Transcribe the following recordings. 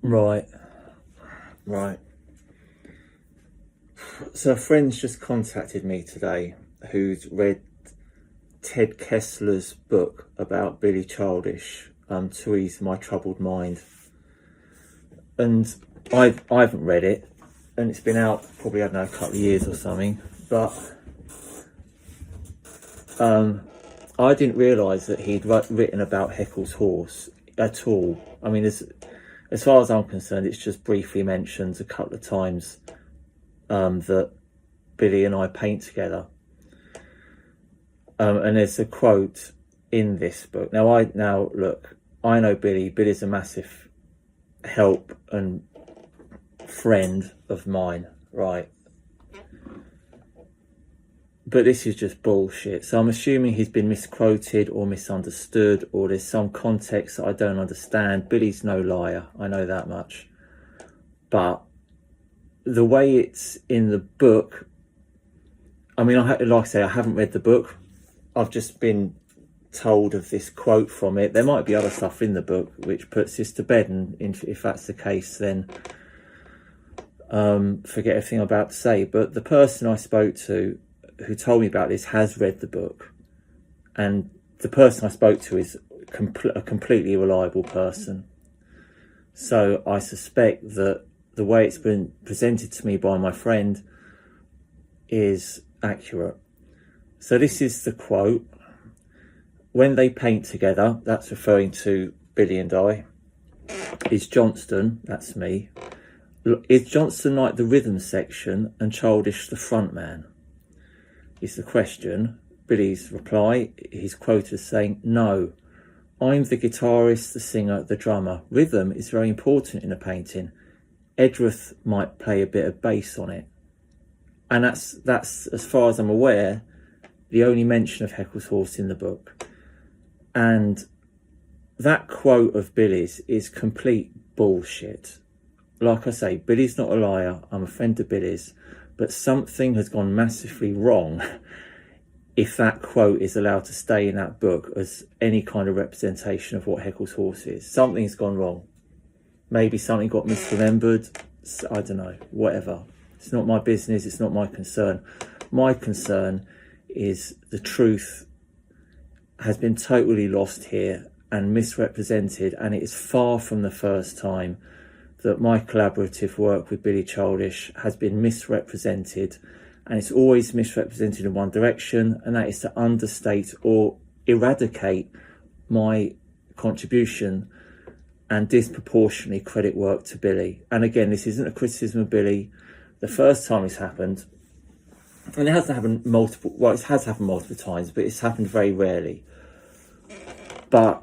Right, right. So a friend's just contacted me today who's read Ted Kessler's book about Billy Childish, To Ease My Troubled Mind. And I haven't read it, and it's been out probably, I don't know, a couple of years or something. But I didn't realise that he'd written about Heckel's horse at all. I mean, as far as I'm concerned, it's just briefly mentioned a couple of times that Billy and I paint together. And there's a quote in this book. Now look, I know Billy. Billy's a massive help and friend of mine, right? But this is just bullshit. So I'm assuming he's been misquoted or misunderstood, or there's some context that I don't understand. Billy's no liar, I know that much. But the way it's in the book, I mean, like I say, I haven't read the book. I've just been told of this quote from it. There might be other stuff in the book which puts this to bed, and if that's the case, then forget everything I'm about to say. But the person I spoke to who told me about this has read the book, and the person I spoke to is a completely reliable person. So I suspect that the way it's been presented to me by my friend is accurate. So this is the quote. When they paint together, that's referring to Billy and I, is Johnston, that's me, is Johnston like the rhythm section and Childish the front man? Is the question. Billy's reply, he's quoted as saying, no, I'm the guitarist, the singer, the drummer. Rhythm is very important in a painting. Edgeworth might play a bit of bass on it. And that's as far as I'm aware, the only mention of Heckel's horse in the book. And that quote of Billy's is complete bullshit. Like I say, Billy's not a liar. I'm a friend of Billy's. But something has gone massively wrong if that quote is allowed to stay in that book as any kind of representation of what Heckel's horse is. Something's gone wrong. Maybe something got misremembered. I don't know, whatever. It's not my business. It's not my concern. My concern is the truth has been totally lost here and misrepresented, and it is far from the first time that my collaborative work with Billy Childish has been misrepresented, and it's always misrepresented in one direction, and that is to understate or eradicate my contribution and disproportionately credit work to Billy. And again, this isn't a criticism of Billy. The first time it's happened, and it hasn't happened multiple, well, it has happened multiple times, but it's happened very rarely. But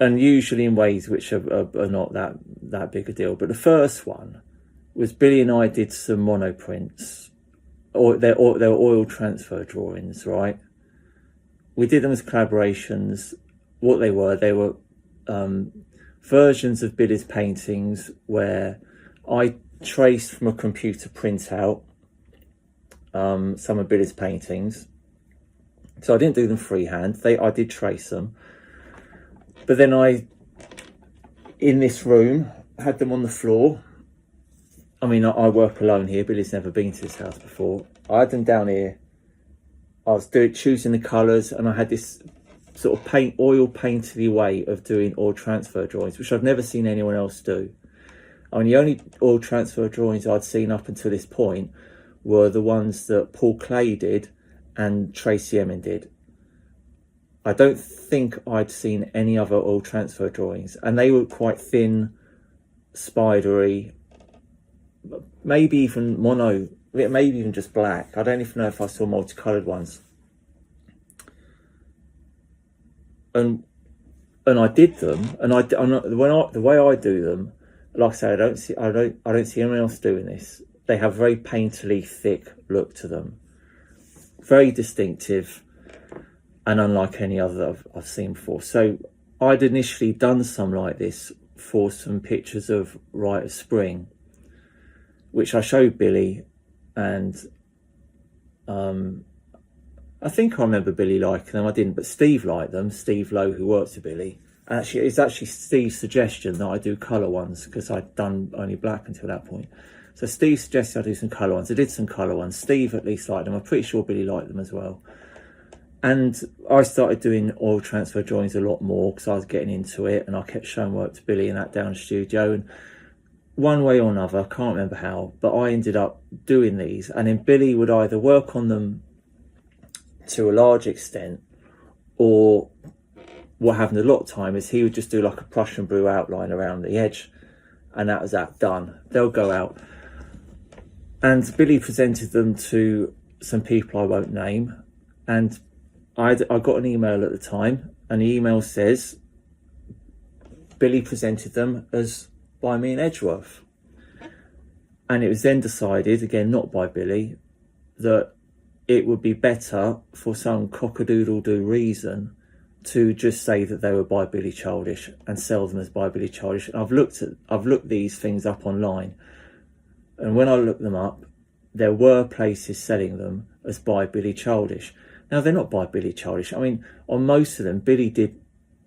and usually in ways which are not that big a deal. But the first one was Billy and I did some monoprints, or they're oil transfer drawings, right? We did them as collaborations. What they were versions of Billy's paintings where I traced from a computer printout some of Billy's paintings. So I didn't do them freehand. I did trace them. But then in this room, had them on the floor. I mean, I work alone here. Billy's never been to this house before. I had them down here. I was choosing the colours, and I had this sort of oil painterly way of doing oil transfer drawings, which I've never seen anyone else do. I mean, the only oil transfer drawings I'd seen up until this point were the ones that Paul Clay did and Tracy Emin did. I don't think I'd seen any other oil transfer drawings, and they were quite thin, spidery, maybe even mono, maybe even just black. I don't even know if I saw multicoloured ones. And I did them, and the way I do them, like I say, I don't see anyone else doing this. They have a very painterly, thick look to them, very distinctive, and unlike any other I've seen before. So I'd initially done some like this for some pictures of Rite of Spring, which I showed Billy, and I think I remember Billy liking them. I didn't, but Steve liked them. Steve Lowe, who works with Billy. Actually, it's actually Steve's suggestion that I do colour ones, because I'd done only black until that point. So Steve suggested I do some colour ones. I did some colour ones. Steve at least liked them. I'm pretty sure Billy liked them as well. And I started doing oil transfer drawings a lot more because I was getting into it, and I kept showing work to Billy in that down studio. And one way or another, I can't remember how, but I ended up doing these. And then Billy would either work on them to a large extent, or what happened a lot of time is he would just do like a Prussian blue outline around the edge, and that was that, done. They'll go out. And Billy presented them to some people I won't name, and I got an email at the time, and the email says Billy presented them as by me in Edgeworth. And it was then decided, again not by Billy, that it would be better for some cock-a-doodle-doo reason to just say that they were by Billy Childish and sell them as by Billy Childish. And I've looked these things up online, and when I looked them up, there were places selling them as by Billy Childish. Now, they're not by Billy Childish. I mean, on most of them, Billy did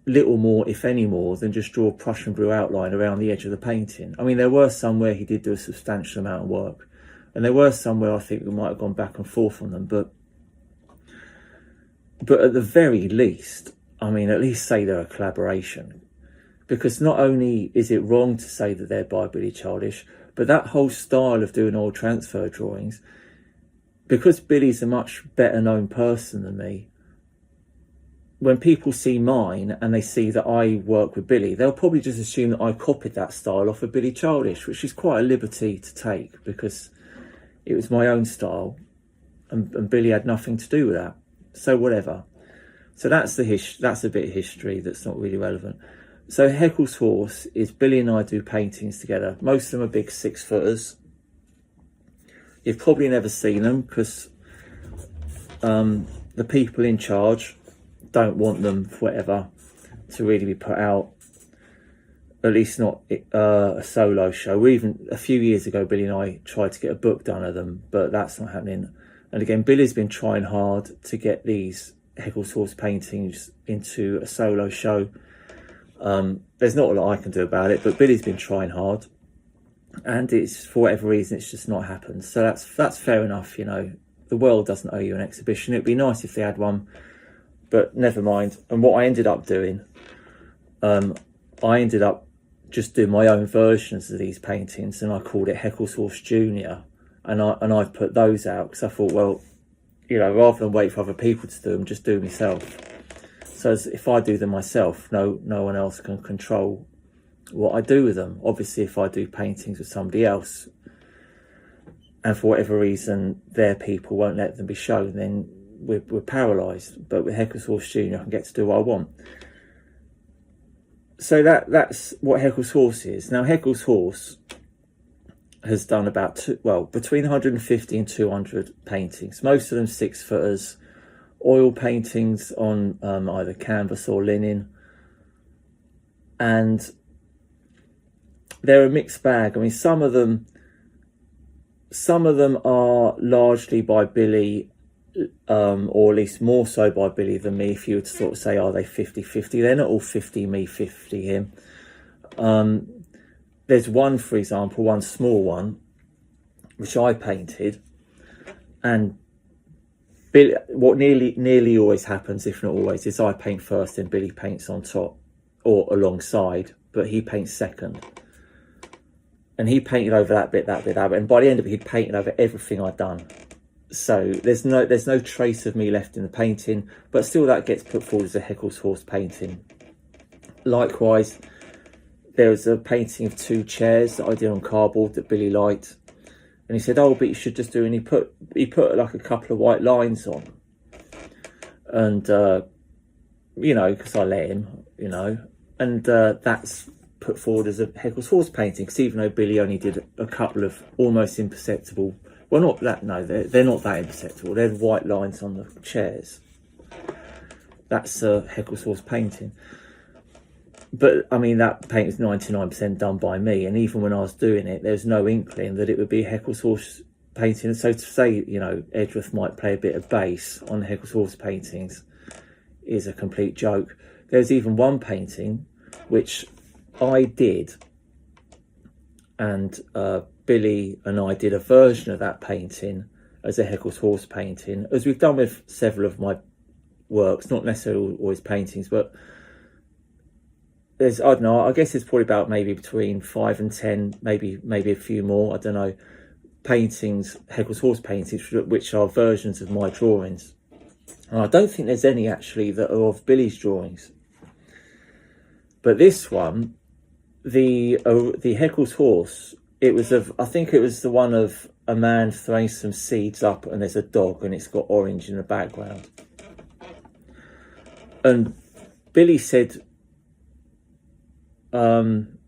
little more, if any more, than just draw a Prussian blue outline around the edge of the painting. I mean, there were some where he did do a substantial amount of work, and there were some where I think we might have gone back and forth on them. But at the very least, I mean, at least say they're a collaboration. Because not only is it wrong to say that they're by Billy Childish, but that whole style of doing oil transfer drawings, because Billy's a much better known person than me, when people see mine and they see that I work with Billy, they'll probably just assume that I copied that style off of Billy Childish, which is quite a liberty to take, because it was my own style, and Billy had nothing to do with that. So whatever. So that's that's a bit of history that's not really relevant. So Heckel's Horse is Billy and I do paintings together. Most of them are big 6-footers. You've probably never seen them because the people in charge don't want them, for whatever, to really be put out. At least not a solo show. Even a few years ago, Billy and I tried to get a book done of them, but that's not happening. And again, Billy's been trying hard to get these Heckel's Horse paintings into a solo show. There's not a lot I can do about it, but Billy's been trying hard, and it's, for whatever reason, it's just not happened. So that's fair enough. You know, the world doesn't owe you an exhibition. It'd be nice if they had one, but never mind. And what I ended up doing, I ended up just doing my own versions of these paintings, and I called it Heckel's Horse Junior, and I've put those out because I thought, well, you know, rather than wait for other people to do them, just do myself. So if I do them myself, no one else can control what I do with them. Obviously, if I do paintings with somebody else, and for whatever reason their people won't let them be shown, then we're paralysed. But with Heckel's Horse Junior, I can get to do what I want. So that's what Heckel's Horse is. Now, Heckel's Horse has done about between 150 and 200 paintings. Most of them 6-footers, oil paintings on either canvas or linen, and they're a mixed bag. I mean, some of them are largely by Billy, or at least more so by Billy than me. If you were to sort of say, are they 50-50? They're not all 50 me, 50 him. There's one, for example, one small one, which I painted, and Billy, what nearly always happens, if not always, is I paint first and Billy paints on top or alongside, but he paints second. And he painted over that bit, and by the end of it, he'd painted over everything I'd done. So there's no trace of me left in the painting, but still that gets put forward as a Heckel's Horse painting. Likewise, there was a painting of 2 chairs that I did on cardboard that Billy liked, and he said, "Oh, but you should just do," and he put like a couple of white lines on, and you know, because I let him, you know, and that's put forward as a Heckel's Horse painting, because even though Billy only did a couple of almost imperceptible, well, not that, no, they're not that imperceptible, they're white lines on the chairs, that's a Heckel's Horse painting. But I mean, that paint is 99% done by me, and even when I was doing it, there's no inkling that it would be Heckel's Horse painting. So to say, Edgeworth might play a bit of bass on Heckel's horse paintings is a complete joke. There's even one painting which I did, and Billy and I did a version of that painting as a Heckel's horse painting, as we've done with several of my works, not necessarily always paintings, but there's, I don't know, I guess it's probably about maybe between 5 and 10, maybe a few more, I don't know, paintings, Heckel's horse paintings, which are versions of my drawings. And I don't think there's any actually that are of Billy's drawings. But this one, the Heckel's horse, I think it was the one of a man throwing some seeds up, and there's a dog, and it's got orange in the background. And Billy said, I'm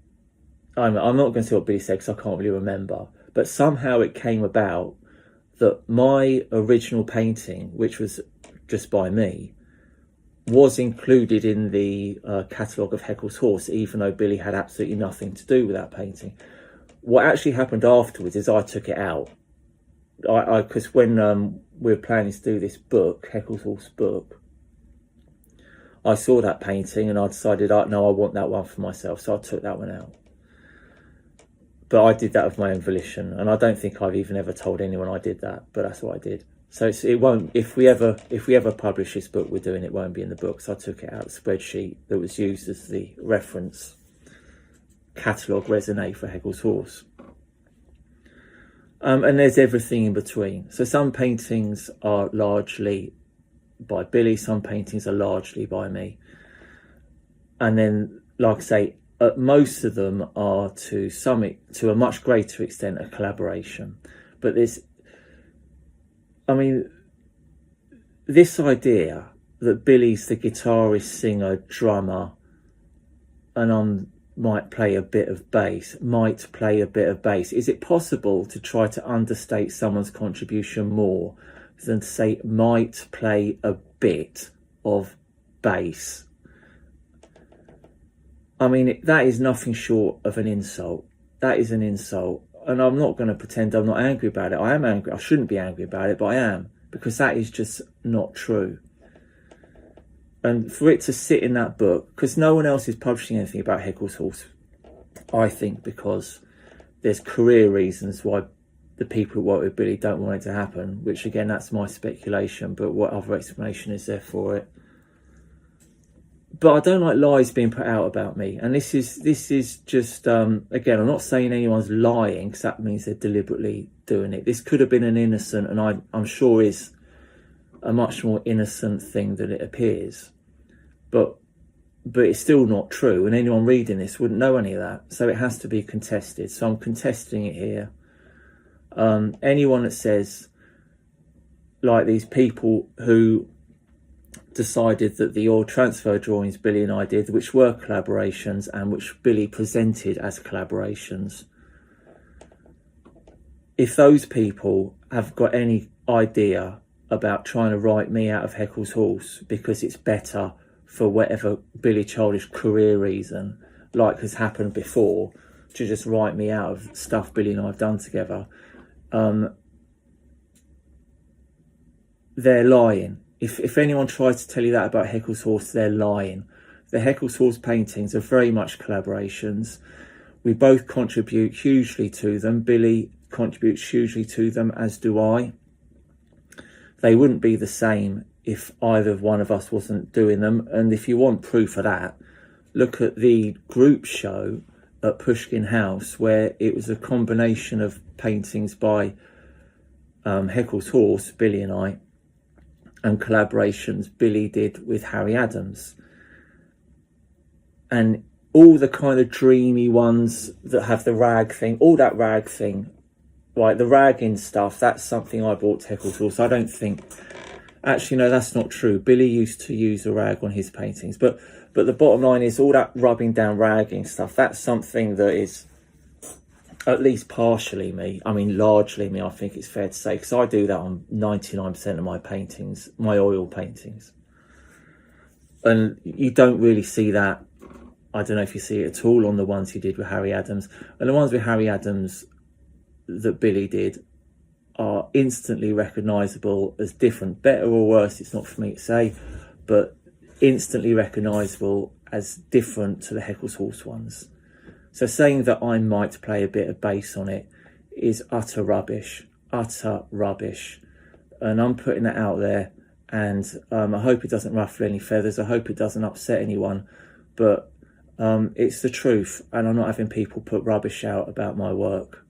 not going to say what Billy said because I can't really remember, but somehow it came about that my original painting, which was just by me, was included in the catalogue of Heckel's horse, even though Billy had absolutely nothing to do with that painting. What actually happened afterwards is I took it out. Because when we were planning to do this book, Heckel's horse book, I saw that painting and I decided, no, I want that one for myself. So I took that one out. But I did that of my own volition, and I don't think I've even ever told anyone I did that. But that's what I did. So it won't. If we ever publish this book we're doing, it won't be in the book. So I took it out of the spreadsheet that was used as the reference catalogue raisonné for Heckel's horse. And there's everything in between. So some paintings are largely by Billy, some paintings are largely by me. And then, like I say, most of them are to a much greater extent a collaboration. But this idea that Billy's the guitarist, singer, drummer, and might play a bit of bass. Is it possible to try to understate someone's contribution more than to say might play a bit of bass? That is nothing short of an insult. That is an insult. And I'm not going to pretend I'm not angry about it. I am angry. I shouldn't be angry about it, but I am. Because that is just not true. And for it to sit in that book, because no one else is publishing anything about Heckel's horse, I think because there's career reasons why the people who work with Billy don't want it to happen, which again, that's my speculation, but what other explanation is there for it? But I don't like lies being put out about me. And this is just, again, I'm not saying anyone's lying, because that means they're deliberately doing it. This could have been an innocent, and I'm sure is a much more innocent thing than it appears. But it's still not true, and anyone reading this wouldn't know any of that. So it has to be contested. So I'm contesting it here. Anyone that says, like these people who decided that the oil transfer drawings Billy and I did, which were collaborations and which Billy presented as collaborations, if those people have got any idea about trying to write me out of Heckel's horse because it's better for whatever Billy Childish career reason, like has happened before, to just write me out of stuff Billy and I have done together, they're lying. If anyone tries to tell you that about Heckel's horse, they're lying. The Heckel's horse paintings are very much collaborations. We both contribute hugely to them. Billy contributes hugely to them, as do I. They wouldn't be the same if either one of us wasn't doing them. And if you want proof of that, look at the group show at Pushkin House, where it was a combination of paintings by Heckel's horse, Billy and I, and collaborations Billy did with Harry Adams. And all the kind of dreamy ones that have the rag thing, all that rag thing, like the ragging stuff, that's something I brought to Heckel's horse. I don't think, actually, no, that's not true. Billy used to use a rag on his paintings. But the bottom line is all that rubbing down ragging stuff, that's something that is at least partially me. Largely me, I think it's fair to say, because I do that on 99% of my paintings, my oil paintings. And you don't really see that. I don't know if you see it at all on the ones he did with Harry Adams. And the ones with Harry Adams that Billy did, are instantly recognisable as different, better or worse, it's not for me to say, but instantly recognisable as different to the Heckel's Horse ones. So saying that I might play a bit of bass on it is utter rubbish, and I'm putting that out there, and I hope it doesn't ruffle any feathers, I hope it doesn't upset anyone, but it's the truth, and I'm not having people put rubbish out about my work.